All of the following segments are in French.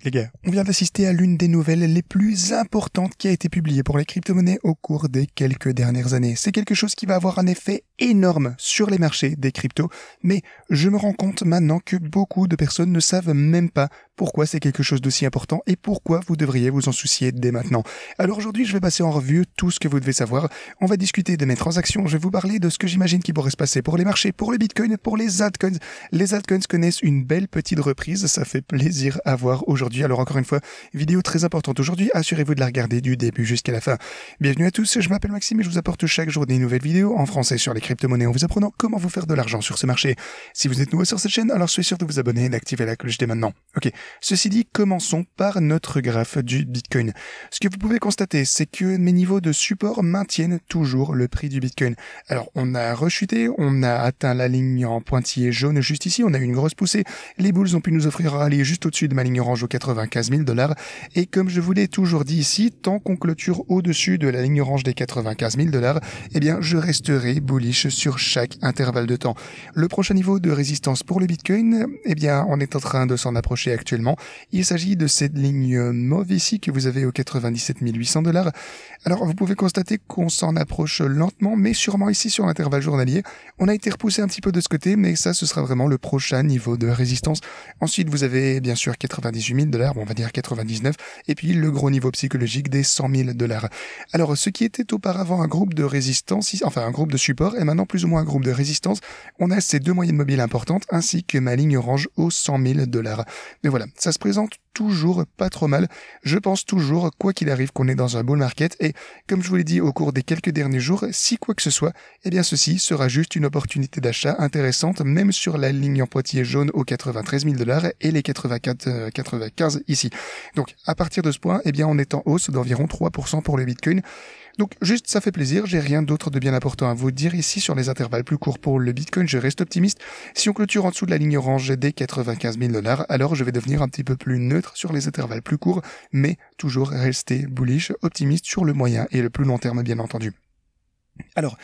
Les gars, on vient d'assister à l'une des nouvelles les plus importantes qui a été publiée pour les crypto-monnaies au cours des quelques dernières années. C'est quelque chose qui va avoir un effet énorme sur les marchés des cryptos, mais je me rends compte maintenant que beaucoup de personnes ne savent même pas pourquoi c'est quelque chose d'aussi important et pourquoi vous devriez vous en soucier dès maintenant. Alors aujourd'hui, je vais passer en revue tout ce que vous devez savoir. On va discuter de mes transactions, je vais vous parler de ce que j'imagine qui pourrait se passer pour les marchés, pour le Bitcoin, pour les altcoins. Les altcoins connaissent une belle petite reprise, ça fait plaisir à voir aujourd'hui. Alors encore une fois, vidéo très importante aujourd'hui, assurez-vous de la regarder du début jusqu'à la fin. Bienvenue à tous, je m'appelle Maxime et je vous apporte chaque jour des nouvelles vidéos en français sur les crypto-monnaies en vous apprenant comment vous faire de l'argent sur ce marché. Si vous êtes nouveau sur cette chaîne, alors soyez sûr de vous abonner et d'activer la cloche dès maintenant. Ok, ceci dit, commençons par notre graphe du Bitcoin. Ce que vous pouvez constater, c'est que mes niveaux de support maintiennent toujours le prix du Bitcoin. Alors, on a rechuté, on a atteint la ligne en pointillé jaune juste ici, on a eu une grosse poussée. Les bulls ont pu nous offrir à aller juste au-dessus de ma ligne orange aux 95 000 $. Et comme je vous l'ai toujours dit ici, tant qu'on clôture au-dessus de la ligne orange des 95 000 $, eh bien, je resterai bullish sur chaque intervalle de temps. Le prochain niveau de résistance pour le Bitcoin, eh bien, on est en train de s'en approcher actuellement. Il s'agit de cette ligne mauve ici que vous avez aux 97 800 $. Alors, vous pouvez constater qu'on s'en approche lentement, mais sûrement ici sur l'intervalle journalier. On a été repoussé un petit peu de ce côté, mais ça, ce sera vraiment le prochain niveau de résistance. Ensuite, vous avez bien sûr 98 000 $, bon, on va dire 99, et puis le gros niveau psychologique des 100 000 $. Alors, ce qui était auparavant un groupe de résistance, enfin un groupe de support, est maintenant plus ou moins un groupe de résistance. On a ces deux moyennes mobiles importantes, ainsi que ma ligne orange aux 100 000 $. Mais voilà, ça se présente toujours pas trop mal. Je pense toujours, quoi qu'il arrive, qu'on est dans un bull market, et comme je vous l'ai dit au cours des quelques derniers jours, si quoi que ce soit, eh bien ceci sera juste une opportunité d'achat intéressante, même sur la ligne en pointillé jaune aux 93 000 $ et les 95 ici. Donc, à partir de ce point, eh bien on est en hausse d'environ 3% pour le Bitcoin. Donc juste, ça fait plaisir, j'ai rien d'autre de bien important à vous dire ici sur les intervalles plus courts pour le Bitcoin, je reste optimiste. Si on clôture en dessous de la ligne orange des 95 000 $, alors je vais devenir un petit peu plus neutre sur les intervalles plus courts, mais toujours rester bullish, optimiste sur le moyen et le plus long terme bien entendu. Alors,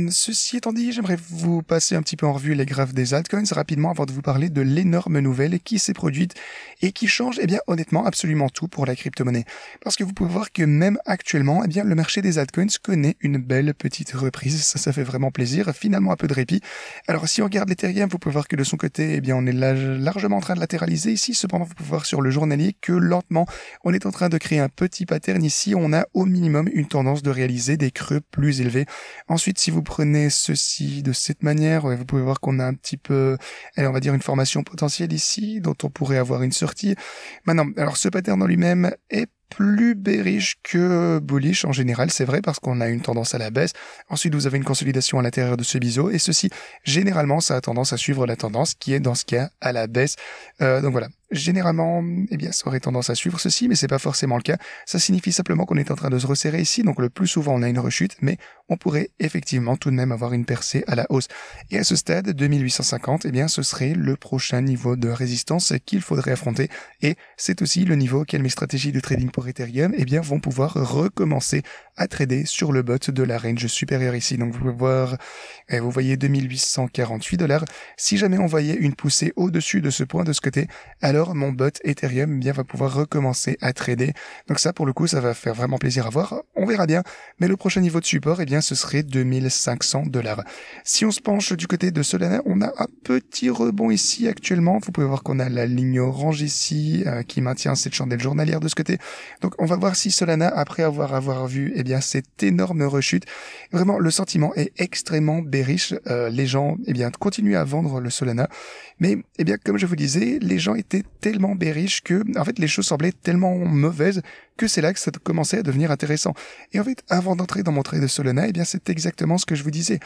ceci étant dit, j'aimerais vous passer un petit peu en revue les graphes des altcoins rapidement avant de vous parler de l'énorme nouvelle qui s'est produite et qui change, eh bien, honnêtement, absolument tout pour la crypto-monnaie. Parce que vous pouvez voir que même actuellement, eh bien, le marché des altcoins connaît une belle petite reprise. Ça fait vraiment plaisir. Finalement, un peu de répit. Alors, si on regarde l'Ethereum, vous pouvez voir que de son côté, eh bien, on est largement en train de latéraliser ici. Cependant, vous pouvez voir sur le journalier que lentement, on est en train de créer un petit pattern ici. On a au minimum une tendance de réaliser des creux plus élevés. Ensuite, si vous prenez ceci de cette manière, vous pouvez voir qu'on a un petit peu, on va dire une formation potentielle ici, dont on pourrait avoir une sortie. Maintenant, alors ce pattern en lui-même est plus bearish que bullish en général, c'est vrai, parce qu'on a une tendance à la baisse. Ensuite, vous avez une consolidation à l'intérieur de ce biseau, et ceci, généralement, ça a tendance à suivre la tendance qui est dans ce cas à la baisse. Donc voilà. Généralement, eh bien, ça aurait tendance à suivre ceci, mais c'est pas forcément le cas. Ça signifie simplement qu'on est en train de se resserrer ici, donc le plus souvent on a une rechute, mais on pourrait effectivement tout de même avoir une percée à la hausse. Et à ce stade, 2850, eh bien, ce serait le prochain niveau de résistance qu'il faudrait affronter, et c'est aussi le niveau auquel mes stratégies de trading pour Ethereum, eh bien, vont pouvoir recommencer à trader sur le bot de la range supérieure ici. Donc vous pouvez voir, vous voyez 2848 $. Si jamais on voyait une poussée au-dessus de ce point de ce côté, alors mon bot Ethereum eh bien va pouvoir recommencer à trader. Donc ça, pour le coup, ça va faire vraiment plaisir à voir. On verra bien. Mais le prochain niveau de support, eh bien, ce serait 2500 $. Si on se penche du côté de Solana, on a un petit rebond ici actuellement. Vous pouvez voir qu'on a la ligne orange ici qui maintient cette chandelle journalière de ce côté. Donc on va voir si Solana, après avoir vu eh bien cette énorme rechute, vraiment le sentiment est extrêmement bearish. Les gens eh bien continuent à vendre le Solana, mais eh bien comme je vous disais, les gens étaient tellement bearish que en fait les choses semblaient tellement mauvaises que c'est là que ça commençait à devenir intéressant. Et en fait, avant d'entrer dans mon trade de Solana, eh bien c'est exactement ce que je vous disais.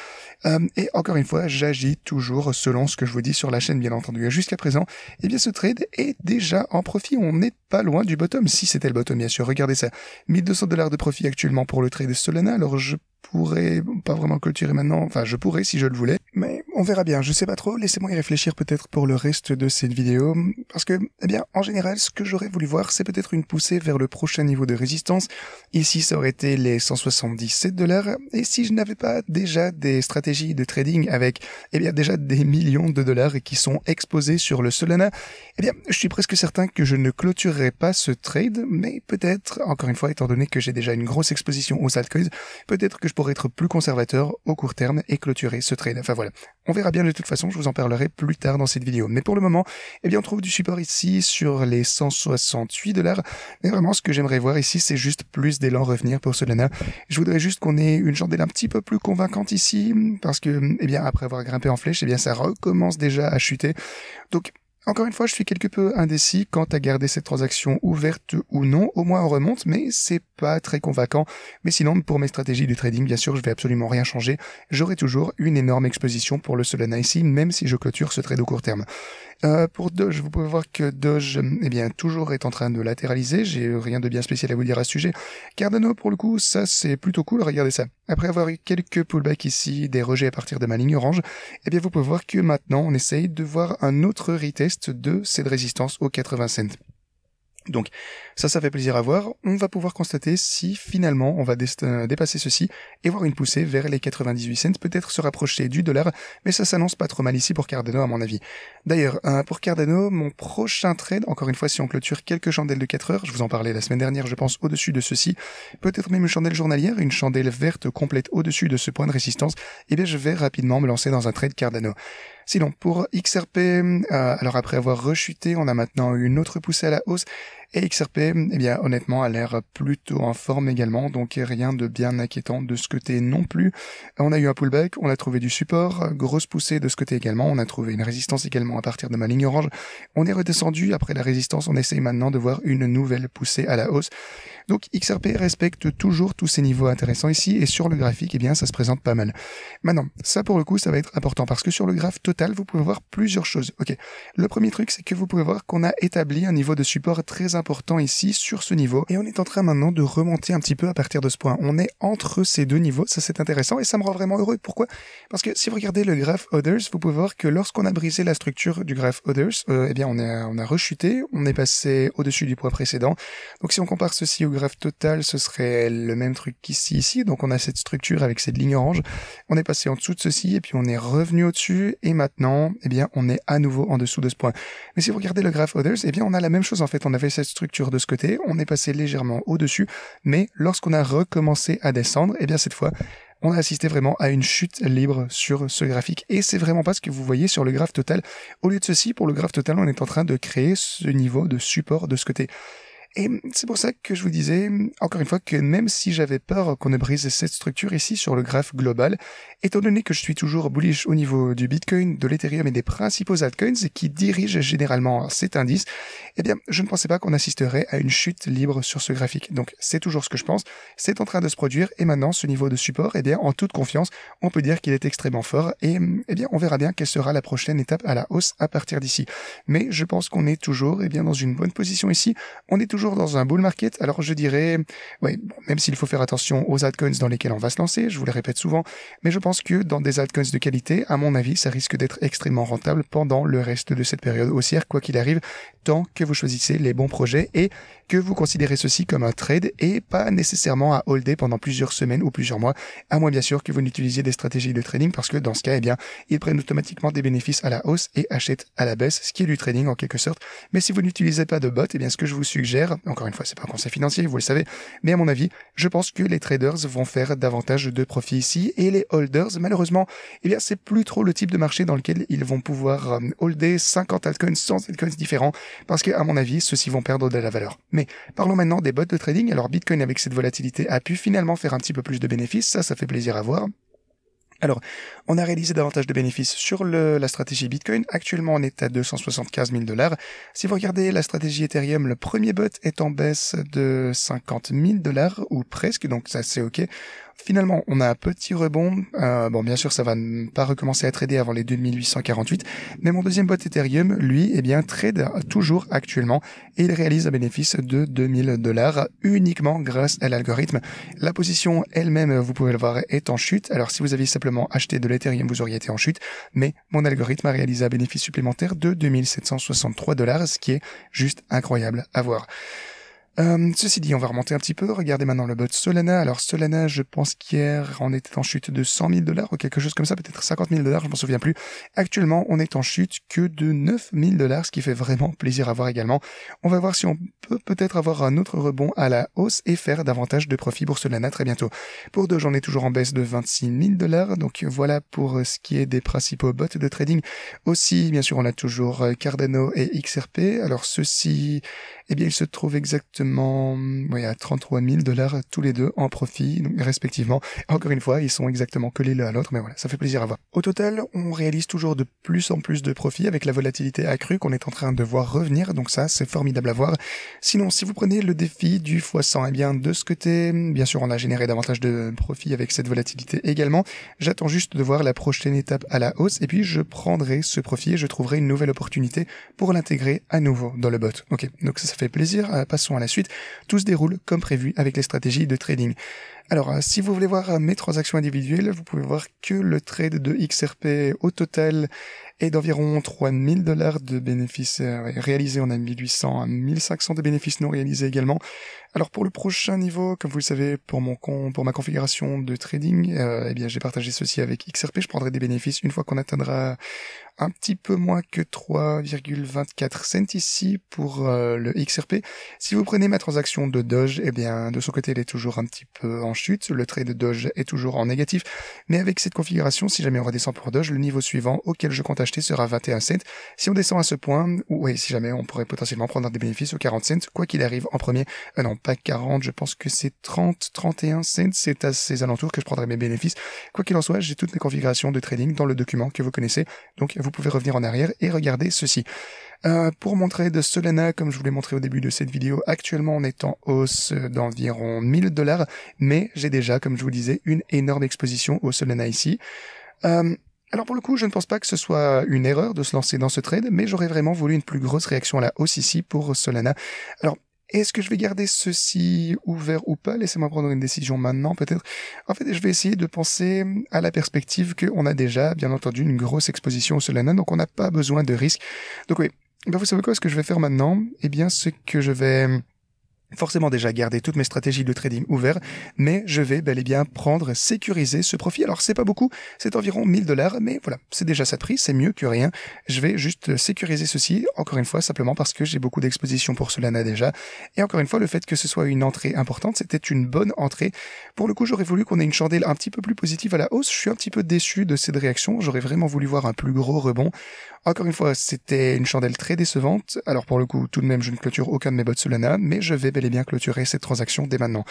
Et encore une fois, j'agis toujours selon ce que je vous dis sur la chaîne, bien entendu. Et jusqu'à présent, eh bien ce trade est déjà en profit. On n'est pas loin du bottom, si c'était le bottom, bien sûr. Regardez ça, 1200 $ de profit actuellement pour le trade de Solana. Alors je pourrais pas vraiment clôturer maintenant, enfin je pourrais si je le voulais, mais on verra bien, je sais pas trop, laissez-moi y réfléchir peut-être pour le reste de cette vidéo, parce que, eh bien, en général, ce que j'aurais voulu voir, c'est peut-être une poussée vers le prochain prochain niveau de résistance. Ici, ça aurait été les 177 $. Et si je n'avais pas déjà des stratégies de trading avec, déjà des millions de dollars qui sont exposés sur le Solana, je suis presque certain que je ne clôturerai pas ce trade, mais peut-être, encore une fois, étant donné que j'ai déjà une grosse exposition aux altcoins, peut-être que je pourrais être plus conservateur au court terme et clôturer ce trade. Enfin voilà. On verra bien de toute façon, je vous en parlerai plus tard dans cette vidéo. Mais pour le moment, on trouve du support ici sur les 168 $. Mais vraiment, ce que j'aimerais voir ici, c'est juste plus d'élan revenir pour Solana. Je voudrais juste qu'on ait une chandelle un petit peu plus convaincante ici, parce que, après avoir grimpé en flèche, ça recommence déjà à chuter. Donc, encore une fois, je suis quelque peu indécis quant à garder cette transaction ouverte ou non. Au moins, on remonte, mais c'est pas très convaincant. Mais sinon, pour mes stratégies de trading, bien sûr, je vais absolument rien changer. J'aurai toujours une énorme exposition pour le Solana ici, même si je clôture ce trade au court terme. Pour Doge, vous pouvez voir que Doge, toujours est en train de latéraliser. J'ai rien de bien spécial à vous dire à ce sujet. Cardano, pour le coup, ça, c'est plutôt cool. Regardez ça. Après avoir eu quelques pullbacks ici, des rejets à partir de ma ligne orange, vous pouvez voir que maintenant, on essaye de voir un autre retest de cette résistance aux 80 cents. Donc ça fait plaisir à voir. On va pouvoir constater si finalement on va dépasser ceci et voir une poussée vers les 98 cents, peut-être se rapprocher du dollar, mais ça s'annonce pas trop mal ici pour Cardano à mon avis. D'ailleurs, pour Cardano, mon prochain trade, encore une fois si on clôture quelques chandelles de 4 heures, je vous en parlais la semaine dernière, je pense au-dessus de ceci, peut-être même une chandelle journalière, une chandelle verte complète au-dessus de ce point de résistance, je vais rapidement me lancer dans un trade Cardano. Sinon, pour XRP, alors après avoir rechuté, on a maintenant une autre poussée à la hausse, et XRP, honnêtement, a l'air plutôt en forme également, donc rien de bien inquiétant de ce côté non plus. On a eu un pullback, on a trouvé du support, grosse poussée de ce côté également, on a trouvé une résistance également à partir de ma ligne orange. On est redescendu après la résistance, on essaye maintenant de voir une nouvelle poussée à la hausse. Donc XRP respecte toujours tous ces niveaux intéressants ici, et sur le graphique, ça se présente pas mal. Maintenant, ça pour le coup, ça va être important, parce que sur le graphe total, vous pouvez voir plusieurs choses. Ok, le premier truc, c'est que vous pouvez voir qu'on a établi un niveau de support très important ici, sur ce niveau, et on est en train maintenant de remonter un petit peu à partir de ce point. On est entre ces deux niveaux, ça c'est intéressant, et ça me rend vraiment heureux. Pourquoi? Parce que si vous regardez le graphe Others, vous pouvez voir que lorsqu'on a brisé la structure du graphe Others, on a rechuté, on est passé au-dessus du point précédent. Donc si on compare ceci au graphe total, ce serait le même truc qu'ici, donc on a cette structure avec cette ligne orange, on est passé en dessous de ceci, et puis on est revenu au-dessus, et maintenant, on est à nouveau en dessous de ce point. Mais si vous regardez le graphe Others, on a la même chose en fait, on avait cette structure de ce côté, on est passé légèrement au-dessus, mais lorsqu'on a recommencé à descendre, cette fois, on a assisté vraiment à une chute libre sur ce graphique. Et c'est vraiment pas ce que vous voyez sur le graphe total. Au lieu de ceci, pour le graphe total, on est en train de créer ce niveau de support de ce côté. Et c'est pour ça que je vous disais, encore une fois, que même si j'avais peur qu'on ne brise cette structure ici sur le graphe global, étant donné que je suis toujours bullish au niveau du Bitcoin, de l'Ethereum et des principaux altcoins qui dirigent généralement cet indice, je ne pensais pas qu'on assisterait à une chute libre sur ce graphique. Donc c'est toujours ce que je pense, c'est en train de se produire, et maintenant ce niveau de support, en toute confiance, on peut dire qu'il est extrêmement fort, et on verra bien quelle sera la prochaine étape à la hausse à partir d'ici. Mais je pense qu'on est toujours dans une bonne position ici, on est toujours dans un bull market. Alors je dirais, même s'il faut faire attention aux altcoins dans lesquels on va se lancer, je vous le répète souvent, mais je pense que dans des altcoins de qualité, à mon avis, ça risque d'être extrêmement rentable pendant le reste de cette période haussière, quoi qu'il arrive, tant que vous choisissez les bons projets et que vous considérez ceci comme un trade et pas nécessairement à holder pendant plusieurs semaines ou plusieurs mois, à moins bien sûr que vous n'utilisiez des stratégies de trading, parce que dans ce cas, ils prennent automatiquement des bénéfices à la hausse et achètent à la baisse, ce qui est du trading en quelque sorte. Mais si vous n'utilisez pas de bot, ce que je vous suggère, encore une fois, c'est pas un conseil financier, vous le savez, mais à mon avis, je pense que les traders vont faire davantage de profit ici, et les holders, malheureusement, c'est plus trop le type de marché dans lequel ils vont pouvoir holder 50 altcoins, 100 altcoins différents, parce que, à mon avis, ceux-ci vont perdre de la valeur. Mais parlons maintenant des bots de trading. Alors Bitcoin, avec cette volatilité, a pu finalement faire un petit peu plus de bénéfices, ça fait plaisir à voir. Alors, on a réalisé davantage de bénéfices sur la stratégie Bitcoin. Actuellement, on est à 275 000 $. Si vous regardez la stratégie Ethereum, le premier bot est en baisse de 50 000 $, ou presque, donc ça c'est ok. Finalement, on a un petit rebond. Bien sûr, ça va pas recommencer à trader avant les 2848. Mais mon deuxième bot Ethereum, lui, trade toujours actuellement. Et il réalise un bénéfice de 2000 $ uniquement grâce à l'algorithme. La position elle-même, vous pouvez le voir, est en chute. Alors, si vous aviez simplement acheté de l'Ethereum, vous auriez été en chute. Mais mon algorithme a réalisé un bénéfice supplémentaire de 2763 $, ce qui est juste incroyable à voir. Ceci dit, on va remonter un petit peu. Regardez maintenant le bot Solana. Alors Solana, je pense qu'hier, on était en chute de 100 000 $ ou quelque chose comme ça, peut-être 50 000 $, je m'en souviens plus. Actuellement, on est en chute que de 9 000 $, ce qui fait vraiment plaisir à voir également. On va voir si on peut peut-être avoir un autre rebond à la hausse et faire davantage de profit pour Solana très bientôt. Pour Doge, on est toujours en baisse de 26 000 $. Donc voilà pour ce qui est des principaux bots de trading. Aussi, bien sûr, on a toujours Cardano et XRP. Alors ceux-ci, eh bien, ils se trouvent exactement à 33 000 $ tous les deux en profit, donc, respectivement. Encore une fois, ils sont exactement collés l'un à l'autre, mais voilà, ça fait plaisir à voir. Au total, on réalise toujours de plus en plus de profits avec la volatilité accrue qu'on est en train de voir revenir, donc ça, c'est formidable à voir. Sinon, si vous prenez le défi du x100, eh bien, de ce côté, bien sûr, on a généré davantage de profits avec cette volatilité également. J'attends juste de voir la prochaine étape à la hausse, et puis je prendrai ce profit et je trouverai une nouvelle opportunité pour l'intégrer à nouveau dans le bot. Ok, donc ça fait plaisir. Passons à la suite. Tout se déroule comme prévu avec les stratégies de trading. Alors, si vous voulez voir mes transactions individuelles, vous pouvez voir que le trade de XRP au total est d'environ 3 000 $ de bénéfices réalisés. On a 1800 à 1500 de bénéfices non réalisés également. Alors pour le prochain niveau, comme vous le savez, pour ma configuration de trading, eh bien j'ai partagé ceci avec XRP. Je prendrai des bénéfices une fois qu'on atteindra un petit peu moins que 3,24 cents ici pour le XRP. Si vous prenez ma transaction de Doge, eh bien de son côté elle est toujours un petit peu en chute. Le trade de Doge est toujours en négatif, mais avec cette configuration, si jamais on redescend pour Doge, le niveau suivant auquel je compte acheter sera 21 cents. Si on descend à ce point, ou si jamais on pourrait potentiellement prendre des bénéfices aux 40 cents, quoi qu'il arrive en premier. Non, pas 40, je pense que c'est 30, 31 cents, c'est à ces alentours que je prendrai mes bénéfices. Quoi qu'il en soit, j'ai toutes mes configurations de trading dans le document que vous connaissez, donc vous pouvez revenir en arrière et regarder ceci. Pour montrer de Solana, comme je vous l'ai montré au début de cette vidéo, actuellement on est en hausse d'environ 1000 $, mais j'ai déjà, comme je vous disais, une énorme exposition au Solana ici. Alors pour le coup, je ne pense pas que ce soit une erreur de se lancer dans ce trade, mais j'aurais vraiment voulu une plus grosse réaction à la hausse ici pour Solana. Alors, est-ce que je vais garder ceci ouvert ou pas? Laissez-moi prendre une décision maintenant, peut-être. En fait, je vais essayer de penser à la perspective qu'on a déjà, bien entendu, une grosse exposition au Solana, donc on n'a pas besoin de risque. Donc oui, vous savez quoi, ce que je vais faire maintenant? Eh bien, c'est que je vais forcément déjà garder toutes mes stratégies de trading ouvertes, mais je vais bel et bien sécuriser ce profit. Alors c'est pas beaucoup, c'est environ 1000 $, mais voilà, c'est déjà ça de prix, c'est mieux que rien. Je vais juste sécuriser ceci, encore une fois, simplement parce que j'ai beaucoup d'exposition pour Solana déjà. Et encore une fois, le fait que ce soit une entrée importante, c'était une bonne entrée. Pour le coup, j'aurais voulu qu'on ait une chandelle un petit peu plus positive à la hausse. Je suis un petit peu déçu de cette réaction, j'aurais vraiment voulu voir un plus gros rebond. Encore une fois, c'était une chandelle très décevante. Alors pour le coup, tout de même, je ne clôture aucun de mes bots Solana, mais je vais bel et bien clôturer cette transaction dès maintenant.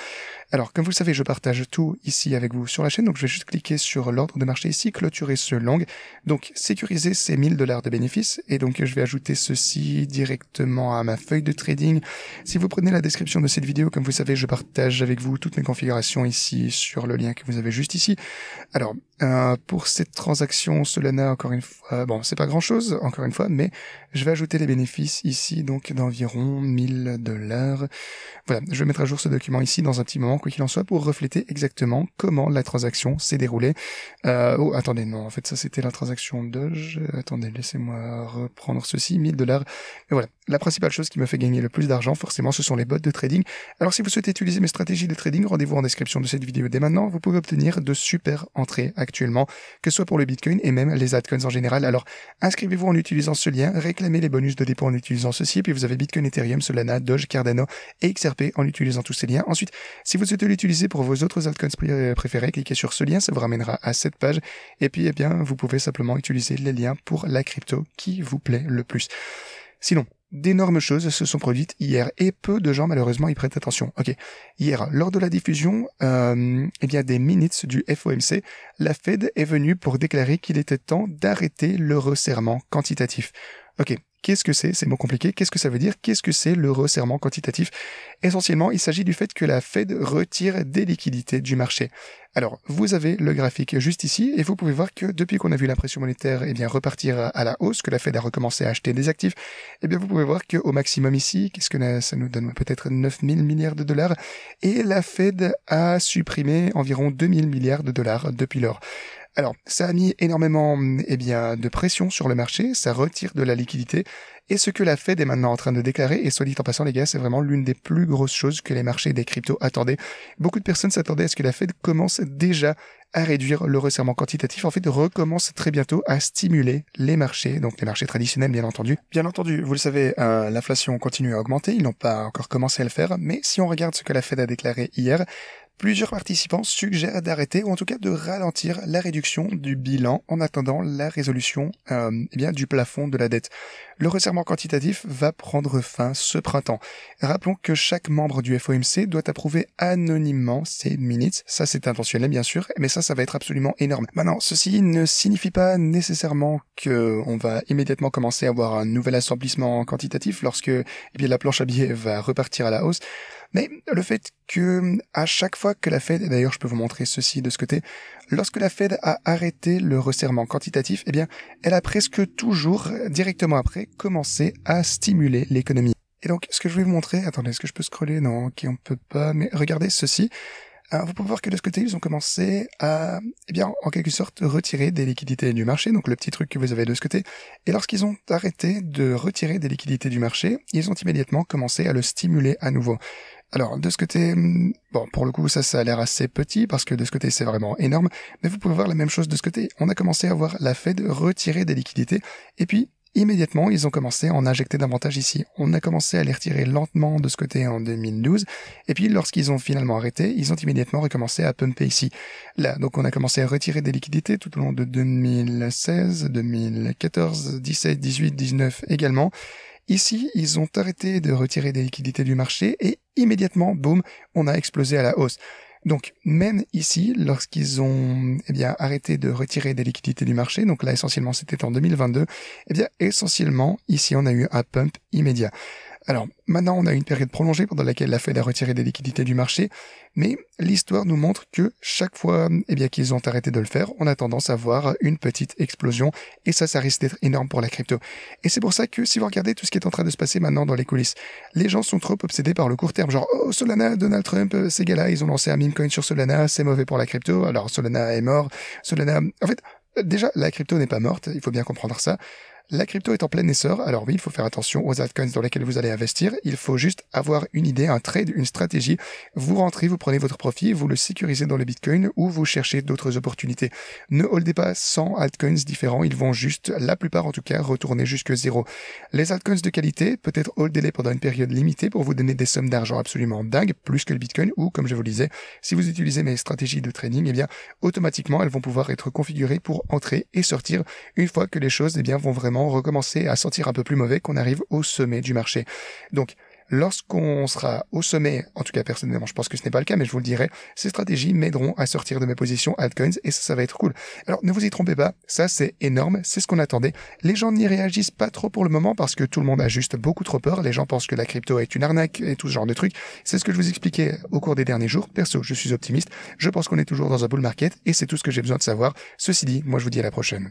Alors, comme vous le savez, je partage tout ici avec vous sur la chaîne, donc je vais juste cliquer sur l'ordre de marché ici, clôturer ce long, donc sécuriser ces 1000 $ de bénéfices, et donc je vais ajouter ceci directement à ma feuille de trading. Si vous prenez la description de cette vidéo, comme vous savez, je partage avec vous toutes mes configurations ici sur le lien que vous avez juste ici. Alors, pour cette transaction Solana, encore une fois, bon, c'est pas grand chose, encore une fois, mais je vais ajouter les bénéfices ici, donc d'environ 1000 $. Voilà, je vais mettre à jour ce document ici dans un petit moment, quoi qu'il en soit, pour refléter exactement comment la transaction s'est déroulée. Oh, attendez, non, en fait, ça c'était la transaction Doge. Attendez, laissez-moi reprendre ceci, 1000 $. Mais voilà, la principale chose qui me fait gagner le plus d'argent, forcément, ce sont les bots de trading. Alors, si vous souhaitez utiliser mes stratégies de trading, rendez-vous en description de cette vidéo dès maintenant. Vous pouvez obtenir de super entrées actuellement, que ce soit pour le Bitcoin et même les altcoins en général. Alors, inscrivez-vous en utilisant ce lien, réclamez les bonus de dépôt en utilisant ceci, et puis vous avez Bitcoin, Ethereum, Solana, Doge, Cardano et XRP en utilisant tous ces liens. Ensuite, si vous souhaitez l'utiliser pour vos autres altcoins préférés, cliquez sur ce lien, ça vous ramènera à cette page. Et puis, eh bien, vous pouvez simplement utiliser les liens pour la crypto qui vous plaît le plus. Sinon, d'énormes choses se sont produites hier et peu de gens malheureusement y prêtent attention. Ok, hier, lors de la diffusion eh bien des minutes du FOMC, la Fed est venue pour déclarer qu'il était temps d'arrêter le resserrement quantitatif. Ok, qu'est-ce que c'est? C'est mot compliqué. Qu'est-ce que ça veut dire? Qu'est-ce que c'est le resserrement quantitatif? Essentiellement, il s'agit du fait que la Fed retire des liquidités du marché. Alors, vous avez le graphique juste ici, et vous pouvez voir que depuis qu'on a vu la pression monétaire eh bien, repartir à la hausse, que la Fed a recommencé à acheter des actifs, eh bien, vous pouvez voir qu'au maximum ici, qu'est-ce que ça nous donne? Peut-être 9000 milliards de dollars, et la Fed a supprimé environ 2000 milliards de dollars depuis lors. Alors, ça a mis énormément, de pression sur le marché, ça retire de la liquidité, et ce que la Fed est maintenant en train de déclarer, et soit dit en passant les gars, c'est vraiment l'une des plus grosses choses que les marchés des cryptos attendaient. Beaucoup de personnes s'attendaient à ce que la Fed commence déjà à réduire le resserrement quantitatif, en fait recommence très bientôt à stimuler les marchés, donc les marchés traditionnels bien entendu. Bien entendu, vous le savez, l'inflation continue à augmenter, ils n'ont pas encore commencé à le faire, mais si on regarde ce que la Fed a déclaré hier, plusieurs participants suggèrent d'arrêter ou en tout cas de ralentir la réduction du bilan en attendant la résolution du plafond de la dette. Le resserrement quantitatif va prendre fin ce printemps. Rappelons que chaque membre du FOMC doit approuver anonymement ces minutes. Ça c'est intentionnel bien sûr, mais ça va être absolument énorme. Maintenant, ceci ne signifie pas nécessairement qu'on va immédiatement commencer à avoir un nouvel assouplissement quantitatif lorsque la planche à billets va repartir à la hausse. Mais le fait que, à chaque fois que la Fed, et d'ailleurs je peux vous montrer ceci de ce côté, lorsque la Fed a arrêté le resserrement quantitatif, elle a presque toujours, directement après, commencé à stimuler l'économie. Et donc, ce que je vais vous montrer, attendez, est-ce que je peux scroller? Non, ok, on peut pas, mais regardez ceci. Vous pouvez voir que de ce côté, ils ont commencé à, en quelque sorte, retirer des liquidités du marché, donc le petit truc que vous avez de ce côté. Et lorsqu'ils ont arrêté de retirer des liquidités du marché, ils ont immédiatement commencé à le stimuler à nouveau. Alors, de ce côté, pour le coup, ça a l'air assez petit, parce que de ce côté, c'est vraiment énorme, mais vous pouvez voir la même chose de ce côté. On a commencé à voir la Fed retirer des liquidités, et puis, immédiatement, ils ont commencé à en injecter davantage ici. On a commencé à les retirer lentement de ce côté en 2012, et puis lorsqu'ils ont finalement arrêté, ils ont immédiatement recommencé à pumper ici. Là, donc on a commencé à retirer des liquidités tout au long de 2016, 2014, 17, 18, 19 également. Ici, ils ont arrêté de retirer des liquidités du marché, et immédiatement, boum, on a explosé à la hausse. Donc, même ici, lorsqu'ils ont, arrêté de retirer des liquidités du marché, donc là, essentiellement, c'était en 2022, essentiellement, ici, on a eu un pump immédiat. Alors, maintenant, on a une période prolongée pendant laquelle la Fed a retiré des liquidités du marché, mais l'histoire nous montre que chaque fois, qu'ils ont arrêté de le faire, on a tendance à voir une petite explosion, et ça risque d'être énorme pour la crypto. Et c'est pour ça que, si vous regardez tout ce qui est en train de se passer maintenant dans les coulisses, les gens sont trop obsédés par le court terme, genre, oh, Solana, Donald Trump, ces gars-là, ils ont lancé un meme coin sur Solana, c'est mauvais pour la crypto, alors Solana est mort, Solana, en fait, déjà, la crypto n'est pas morte, il faut bien comprendre ça. La crypto est en plein essor, alors oui, il faut faire attention aux altcoins dans lesquels vous allez investir, il faut juste avoir une idée, un trade, une stratégie, vous rentrez, vous prenez votre profit, vous le sécurisez dans le Bitcoin ou vous cherchez d'autres opportunités. Ne holdez pas 100 altcoins différents, ils vont juste, la plupart en tout cas, retourner jusque zéro. Les altcoins de qualité, peut-être holdez-les pendant une période limitée pour vous donner des sommes d'argent absolument dingues, plus que le Bitcoin, ou comme je vous le disais, si vous utilisez mes stratégies de trading, automatiquement elles vont pouvoir être configurées pour entrer et sortir une fois que les choses, vont vraiment recommencer à sentir un peu plus mauvais, qu'on arrive au sommet du marché. Donc, lorsqu'on sera au sommet, en tout cas personnellement je pense que ce n'est pas le cas, mais je vous le dirai, ces stratégies m'aideront à sortir de mes positions altcoins, et ça va être cool. Alors ne vous y trompez pas, ça c'est énorme, c'est ce qu'on attendait. Les gens n'y réagissent pas trop pour le moment parce que tout le monde a juste beaucoup trop peur, les gens pensent que la crypto est une arnaque et tout ce genre de trucs. C'est ce que je vous expliquais au cours des derniers jours. Perso, je suis optimiste, je pense qu'on est toujours dans un bull market et c'est tout ce que j'ai besoin de savoir. Ceci dit, moi je vous dis à la prochaine.